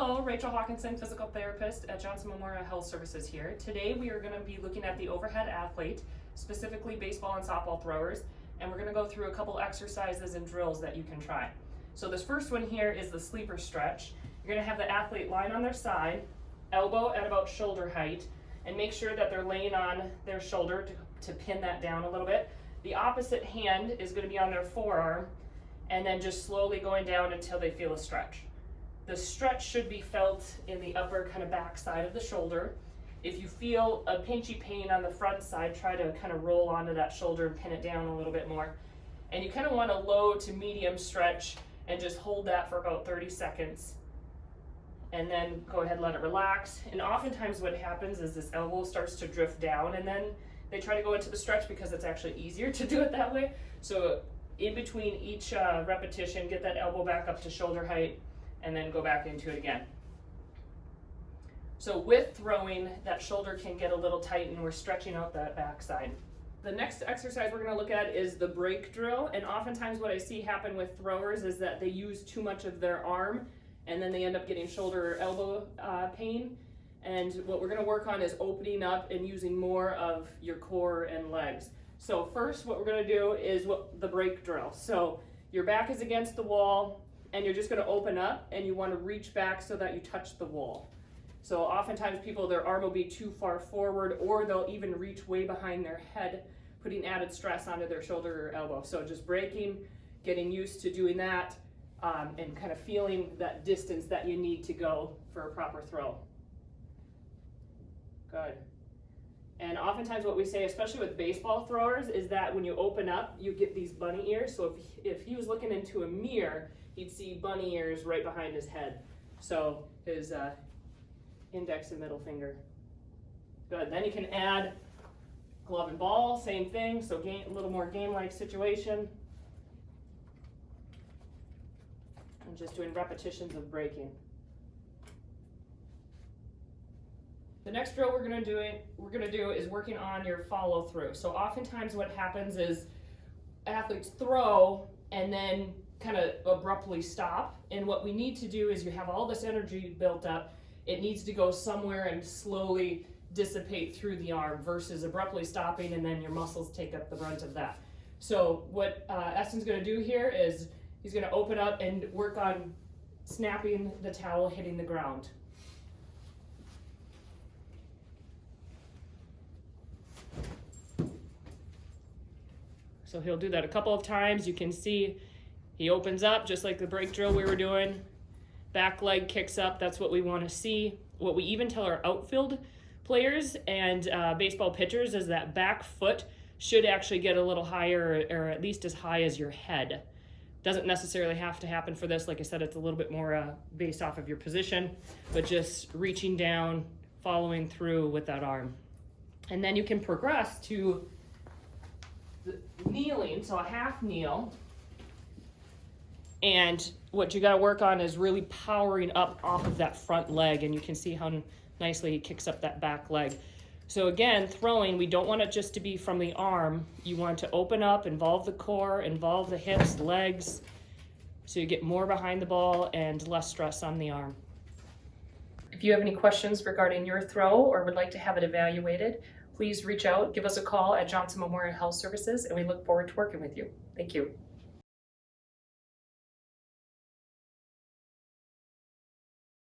Hello, Rachel Hakanson, physical therapist at Johnson Memorial Health Services here. Today we are going to be looking at the overhead athlete, specifically baseball and softball throwers, and we're going to go through a couple exercises and drills that you can try. So this first one here is the sleeper stretch. You're going to have the athlete lying on their side, elbow at about shoulder height, and make sure that they're laying on their shoulder to pin that down a little bit. The opposite hand is going to be on their forearm, and then just slowly going down until they feel a stretch. The stretch should be felt in the upper kind of back side of the shoulder. If you feel a pinchy pain on the front side, try to kind of roll onto that shoulder and pin it down a little bit more. And you kind of want a low to medium stretch and just hold that for about 30 seconds. And then go ahead and let it relax. And oftentimes what happens is this elbow starts to drift down, and then they try to go into the stretch because it's actually easier to do it that way. So in between each repetition, get that elbow back up to shoulder height, and then go back into it again. So with throwing, that shoulder can get a little tight and we're stretching out that back side. The next exercise we're going to look at is the break drill, and oftentimes what I see happen with throwers is that they use too much of their arm and then they end up getting shoulder or elbow pain. And what we're going to work on is opening up and using more of your core and legs. So first what we're going to do is the break drill. So your back is against the wall, and you're just going to open up and you want to reach back so that you touch the wall. So oftentimes people, their arm will be too far forward, or they'll even reach way behind their head, putting added stress onto their shoulder or elbow. So just breaking, getting used to doing that, and kind of feeling that distance that you need to go for a proper throw. Good. And oftentimes what we say, especially with baseball throwers, is that when you open up, you get these bunny ears. So if he was looking into a mirror, he'd see bunny ears right behind his head. So his index and middle finger. Good. Then you can add glove and ball, same thing. So a little more game-like situation. And just doing repetitions of breaking. The next drill we're going to do is working on your follow through. So oftentimes what happens is athletes throw and then kind of abruptly stop. And what we need to do is, you have all this energy built up, it needs to go somewhere and slowly dissipate through the arm versus abruptly stopping and then your muscles take up the brunt of that. So what Eston's going to do here is he's going to open up and work on snapping the towel hitting the ground. So he'll do that a couple of times. You can see he opens up just like the break drill we were doing. Back leg kicks up. That's what we want to see. What we even tell our outfield players and baseball pitchers is that back foot should actually get a little higher, or at least as high as your head. Doesn't necessarily have to happen for this. Like I said, it's a little bit more based off of your position, but just reaching down, following through with that arm. And then you can progress to kneeling, so a half kneel. And what you got to work on is really powering up off of that front leg, and you can see how nicely he kicks up that back leg. So again, throwing, we don't want it just to be from the arm. You want to open up, involve the core, involve the hips, legs, so you get more behind the ball and less stress on the arm. If you have any questions regarding your throw or would like to have it evaluated, please reach out, give us a call at Johnson Memorial Health Services, and we look forward to working with you. Thank you.